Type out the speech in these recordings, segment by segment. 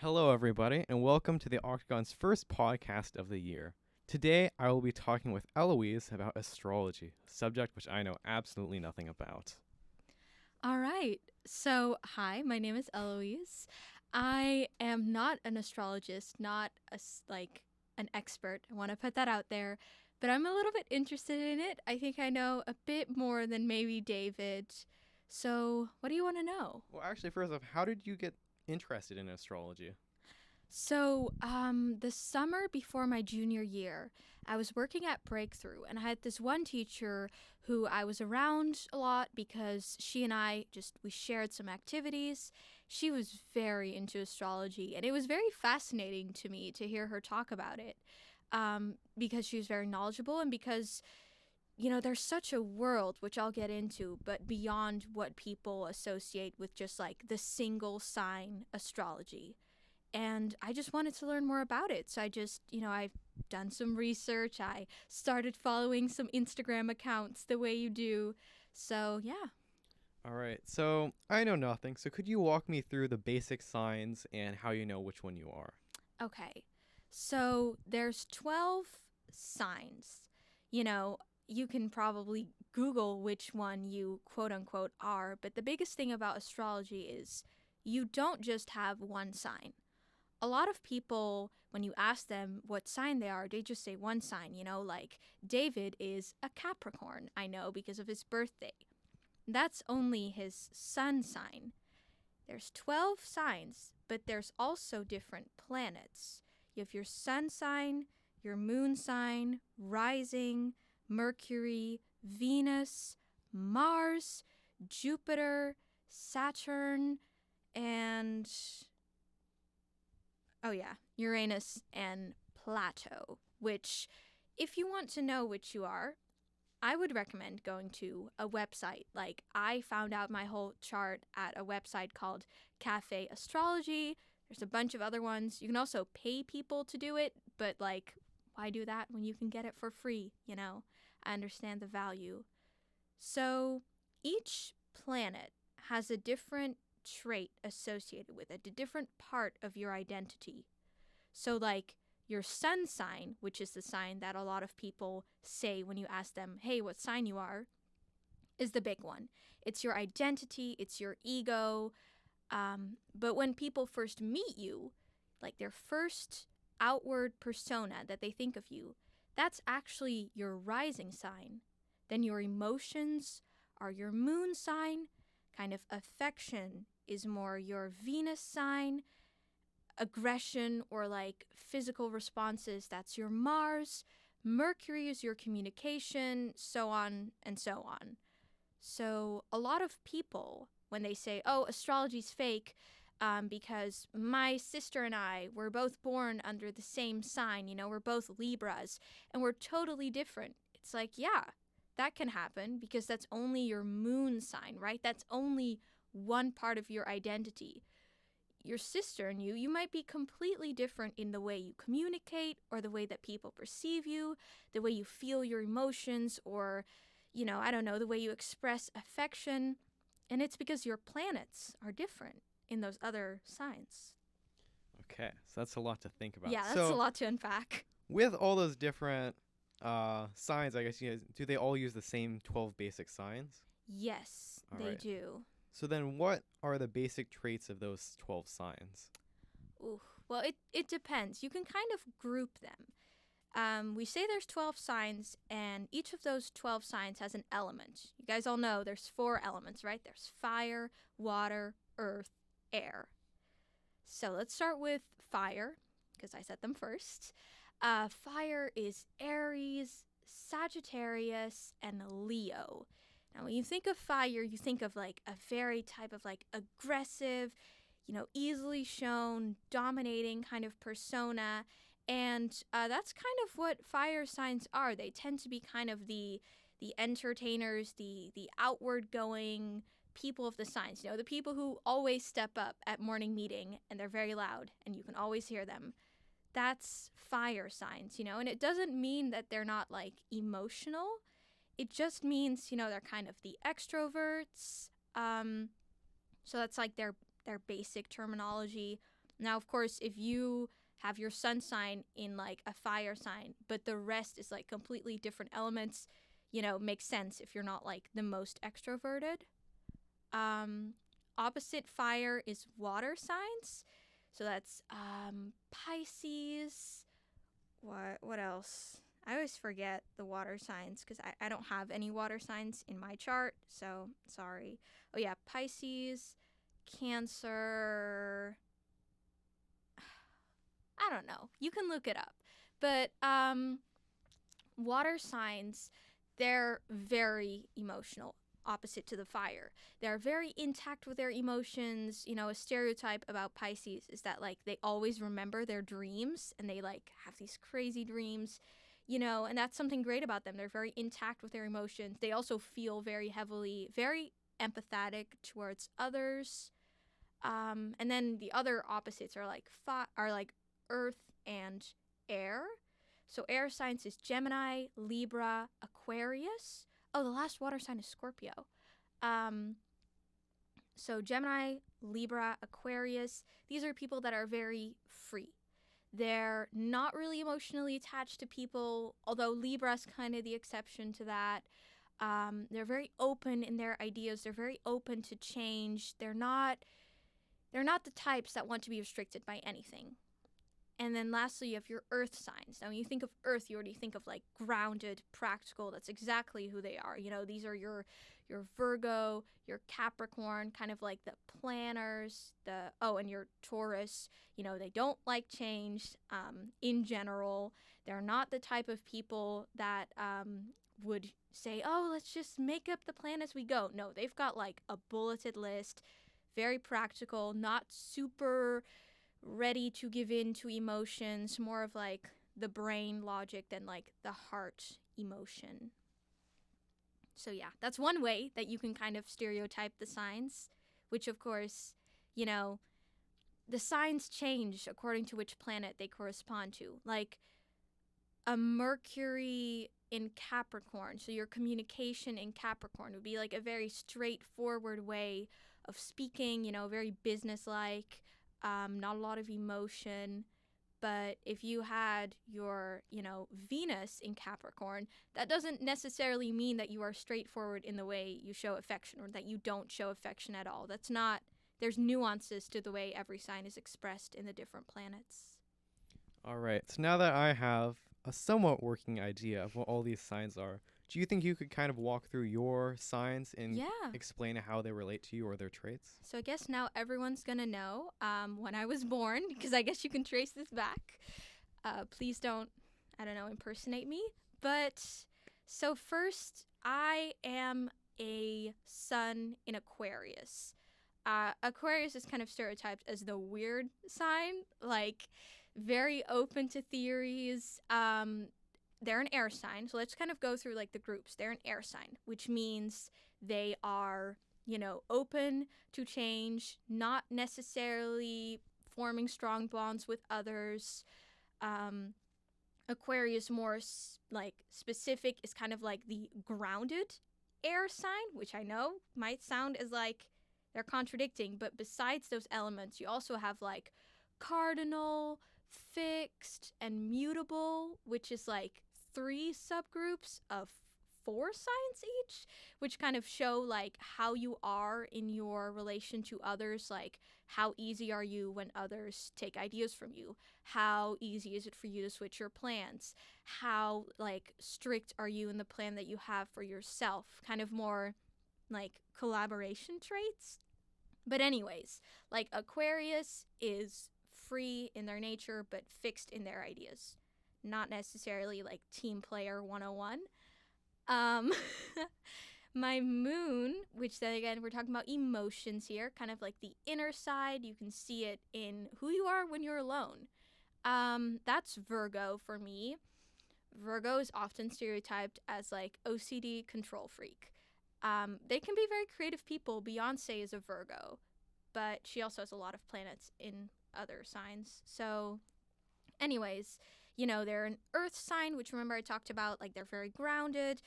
Hello, everybody, and welcome to the Octagon's first podcast of the year. Today, I will be talking with Heloise about astrology, a subject which I know absolutely nothing about. All right. So, hi, my name is Heloise. I am not an astrologist, not an expert. I want to put that out there, but I'm a little bit interested in it. I think I know a bit more than maybe David. So, what do you want to know? Well, actually, first off, how did you get interested in astrology? The summer before my junior year, I was working at Breakthrough, and I had this one teacher who I was around a lot because she and we shared some activities. She was very into astrology, and it was very fascinating to me to hear her talk about it, because she was very knowledgeable and because there's such a world, which I'll get into, but beyond what people associate with just like the single sign astrology. And I just wanted to learn more about it. So I've done some research. I started following some Instagram accounts the way you do. So, yeah. All right, so I know nothing, so could you walk me through the basic signs and how you know which one you are? Okay. So, there's 12 signs. You know, you can probably Google which one you quote unquote are, but the biggest thing about astrology is you don't just have one sign. A lot of people, when you ask them what sign they are, they just say one sign, like David is a Capricorn, I know because of his birthday. That's only his sun sign. There's 12 signs, but there's also different planets. You have your sun sign, your moon sign, rising, Mercury, Venus, Mars, Jupiter, Saturn, and oh, yeah, Uranus and Plato, which, if you want to know which you are, I would recommend going to a website. Like, I found out my whole chart at a website called Cafe Astrology. There's a bunch of other ones. You can also pay people to do it, but, like, why do that when you can get it for free, I understand the value. So, each planet has a different trait associated with it, a different part of your identity. So, like your sun sign, which is the sign that a lot of people say when you ask them, hey, what sign you are, is the big one. It's your identity, it's your ego. But when people first meet you, like their first outward persona that they think of you, that's actually your rising sign. Then your emotions are your moon sign. Kind of affection is more your Venus sign. Aggression or like physical responses, that's your Mars. Mercury is your communication, so on and so on. So a lot of people, when they say, oh, astrology's fake, because my sister and I were both born under the same sign, we're both Libras, and we're totally different. It's like, yeah, that can happen because that's only your moon sign, right? That's only one part of your identity. Your sister and you might be completely different in the way you communicate or the way that people perceive you, the way you feel your emotions, or, I don't know, the way you express affection. And it's because your planets are different in those other signs. Okay, so that's a lot to think about. Yeah, that's a So, lot to unpack. with all those different signs, I guess do they all use the same 12 basic signs? Yes, All they right. do. So then what are the basic traits of those 12 signs? Ooh, well, it depends. You can kind of group them. We say there's 12 signs, and each of those 12 signs has an element. You guys all know there's 4 elements, right? There's fire, water, earth, air. So let's start with fire, because I said them first. Fire is Aries, Sagittarius, and Leo. Now, when you think of fire, you think of like a very type of like aggressive, easily shown, dominating kind of persona. And that's kind of what fire signs are. They tend to be kind of the entertainers, the outward going people of the signs. The people who always step up at morning meeting and they're very loud and you can always hear them. That's fire signs, and it doesn't mean that they're not like emotional. It just means, they're kind of the extroverts. So that's like their basic terminology. Now, of course, if you have your sun sign in like a fire sign, but the rest is like completely different elements, makes sense if you're not like the most extroverted. Um, Opposite fire is water signs. So that's Pisces. What else? I always forget the water signs because I don't have any water signs in my chart, so sorry. Oh yeah, Pisces, Cancer. I don't know. You can look it up. But water signs, they're very emotional, opposite to the fire. They're very intact with their emotions. A stereotype about Pisces is that like they always remember their dreams and they like have these crazy dreams, and that's something great about them. They're very intact with their emotions. They also feel very heavily, very empathetic towards others. And then the other opposites are like earth and air. So air signs is Gemini, Libra, Aquarius. Oh, the last water sign is Scorpio. So Gemini, Libra, Aquarius, these are people that are very free. They're not really emotionally attached to people, although Libra's kind of the exception to that. They're very open in their ideas. They're very open to change. They're not the types that want to be restricted by anything. And then lastly, you have your earth signs. Now, when you think of earth, you already think of like grounded, practical. That's exactly who they are. These are your Virgo, your Capricorn, kind of like the planners, and your Taurus. They don't like change in general. They're not the type of people that would say, oh, let's just make up the plan as we go. No, they've got like a bulleted list, very practical, not super ready to give in to emotions, more of like the brain logic than like the heart emotion. So yeah, that's one way that you can kind of stereotype the signs, which of course, the signs change according to which planet they correspond to. Like a Mercury in Capricorn, so your communication in Capricorn would be like a very straightforward way of speaking, very businesslike, not a lot of emotion. But if you had your, Venus in Capricorn, that doesn't necessarily mean that you are straightforward in the way you show affection or that you don't show affection at all. That's not, there's nuances to the way every sign is expressed in the different planets. All right. So now that I have a somewhat working idea of what all these signs are, do you think you could kind of walk through your signs and explain how they relate to you or their traits? So I guess now everyone's going to know when I was born, because I guess you can trace this back. Please don't, impersonate me. But so first, I am a sun in Aquarius. Aquarius is kind of stereotyped as the weird sign, like very open to theories. They're an air sign, so let's kind of go through like the groups. They're an air sign, which means they are, open to change, not necessarily forming strong bonds with others. Aquarius, more specific, is kind of like the grounded air sign, which I know might sound as like they're contradicting, but besides those elements, you also have like cardinal, fixed, and mutable, which is like 3 subgroups of 4 signs each, which kind of show like how you are in your relation to others. Like, how easy are you when others take ideas from you? How easy is it for you to switch your plans? How like strict are you in the plan that you have for yourself? Kind of more like collaboration traits. But anyways, like Aquarius is free in their nature but fixed in their ideas. Not necessarily like team player 101. My moon, which then again we're talking about emotions here, kind of like the inner side. You can see it in who you are when you're alone. That's Virgo for me. Virgo is often stereotyped as like OCD control freak. They can be very creative people. Beyonce is a Virgo, but she also has a lot of planets in other signs. So anyways, they're an earth sign, which remember I talked about, like they're very grounded,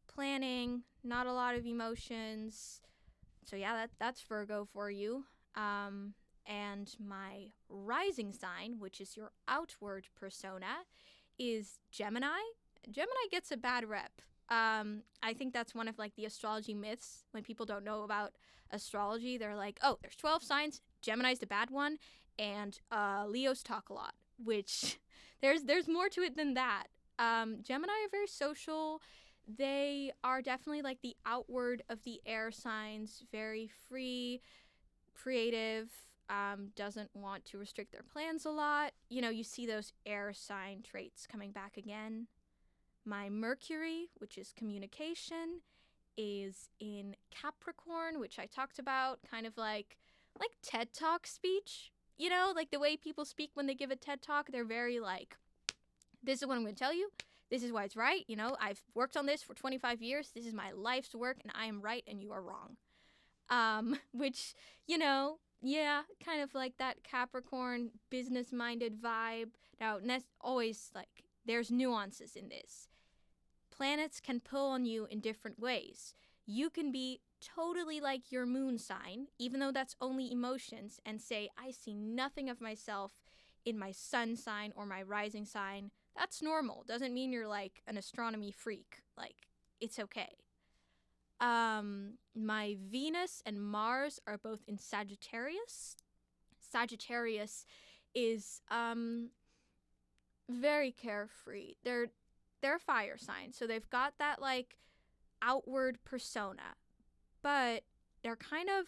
planning, not a lot of emotions. So yeah, that's Virgo for you. And my rising sign, which is your outward persona, is Gemini. Gemini gets a bad rep. I think that's one of like the astrology myths. When people don't know about astrology, they're like, oh, there's 12 signs. Gemini's the bad one, and Leos talk a lot. Which there's more to it than that. Gemini are very social. They are definitely like the outward of the air signs, very free, creative, doesn't want to restrict their plans a lot. You know, you see those air sign traits coming back again. My Mercury, which is communication, is in Capricorn, which I talked about, kind of like TED Talk speech. You know, like the way people speak when they give a TED Talk, they're very like, this is what I'm going to tell you. This is why it's right. You know, I've worked on this for 25 years. This is my life's work, and I am right and you are wrong. Which, you know, yeah, kind of like that Capricorn business-minded vibe. Now, always like, there's nuances in this. Planets can pull on you in different ways. You can be totally like your moon sign, even though that's only emotions, and say, I see nothing of myself in my sun sign or my rising sign. That's normal. Doesn't mean you're like an astronomy freak. Like, it's okay. My Venus and Mars are both in Sagittarius. Sagittarius is very carefree. They're a fire sign, so they've got that like outward persona, but they're kind of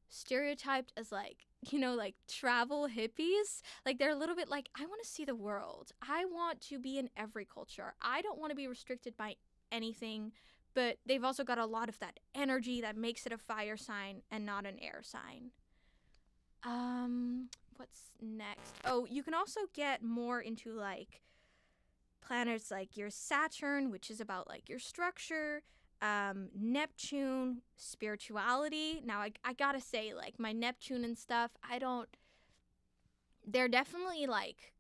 stereotyped as like, you know, like travel hippies. Like they're a little bit like, I want to see the world. I want to be in every culture. I don't want to be restricted by anything, but they've also got a lot of that energy that makes it a fire sign and not an air sign. What's next? Oh, you can also get more into like planets like your Saturn, which is about like your structure, Neptune, spirituality. Now, I gotta say, like, my Neptune and stuff, they're definitely, like,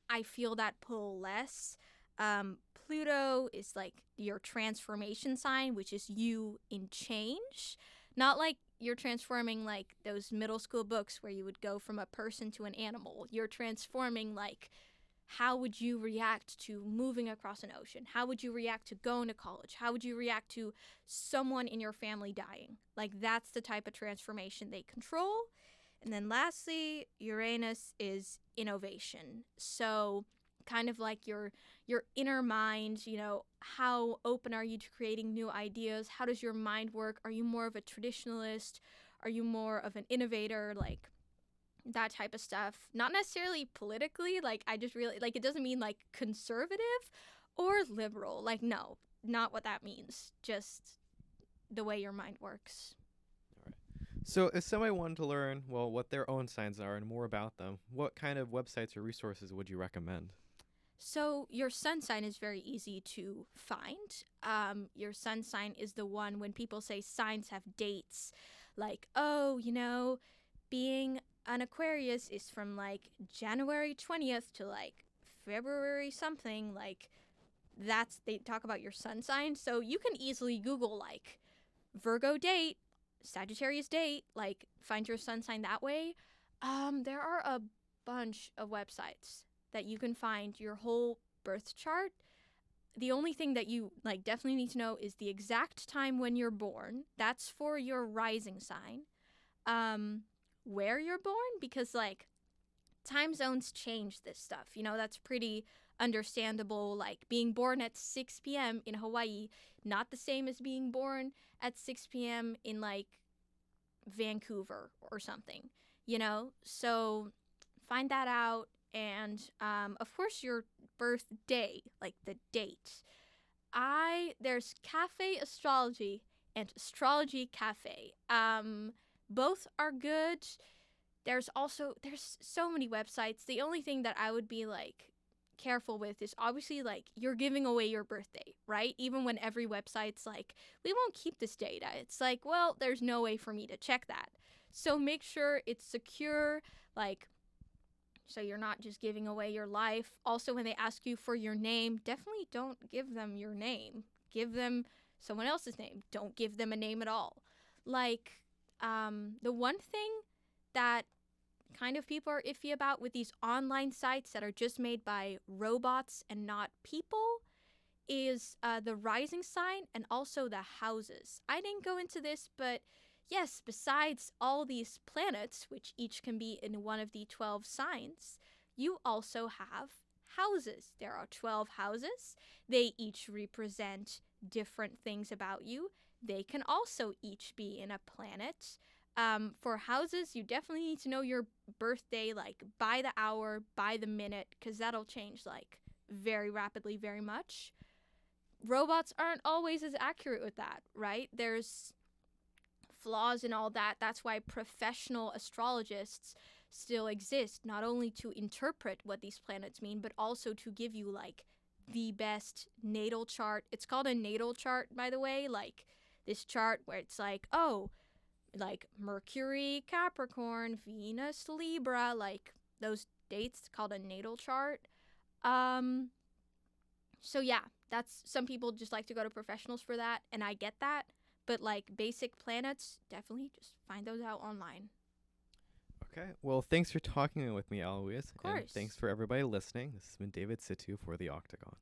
I feel that pull less. Pluto is, like, your transformation sign, which is you in change. Not like you're transforming, like, those middle school books where you would go from a person to an animal. You're transforming, like, how would you react to moving across an ocean? How would you react to going to college? How would you react to someone in your family dying? Like, that's the type of transformation they control. And then lastly, Uranus is innovation. So kind of like your inner mind, you know, how open are you to creating new ideas? How does your mind work? Are you more of a traditionalist? Are you more of an innovator? Like, that type of stuff. Not necessarily politically, like, I just really, like, it doesn't mean, like, conservative or liberal. Like, no, not what that means. Just the way your mind works. All right. So if somebody wanted to learn, well, what their own signs are and more about them, what kind of websites or resources would you recommend? So your sun sign is very easy to find. Your sun sign is the one when people say signs have dates, like, oh, you know, being an Aquarius is from like January 20th to like February something, like they talk about your sun sign. So you can easily Google like Virgo date, Sagittarius date, like find your sun sign that way. There are a bunch of websites that you can find your whole birth chart. The only thing that you like definitely need to know is the exact time when you're born. That's for your rising sign. Where you're born, because like time zones change this stuff, you know, that's pretty understandable. Like being born at 6 p.m. in Hawaii, not the same as being born at 6 p.m. in like Vancouver or something, you know. So find that out. And of course your birthday, like the date. There's Cafe Astrology and Astrology Cafe. Both are good. There's so many websites. The only thing that I would be like careful with is obviously like you're giving away your birthday, right? Even when every website's like, we won't keep this data. It's like, well, there's no way for me to check that. So make sure it's secure, like, so you're not just giving away your life. Also, when they ask you for your name, definitely don't give them your name. Give them someone else's name. Don't give them a name at all. Like, the one thing that kind of people are iffy about with these online sites that are just made by robots and not people is the rising sign and also the houses. I didn't go into this, but yes, besides all these planets, which each can be in one of the 12 signs, you also have houses. There are 12 houses. They each represent different things about you. They can also each be in a planet. For houses, you definitely need to know your birthday, like by the hour, by the minute, because that'll change like very rapidly, very much. Robots aren't always as accurate with that, right? There's flaws and all that. That's why professional astrologists still exist, not only to interpret what these planets mean, but also to give you like the best natal chart. It's called a natal chart, by the way, like this chart where it's like, oh, like Mercury, Capricorn, Venus, Libra, like those dates called a natal chart. So yeah, that's some people just like to go to professionals for that, and I get that. But like basic planets, definitely just find those out online. Okay. Well, thanks for talking with me, Eloise. Of course. And thanks for everybody listening. This has been David Situ for the Octagon.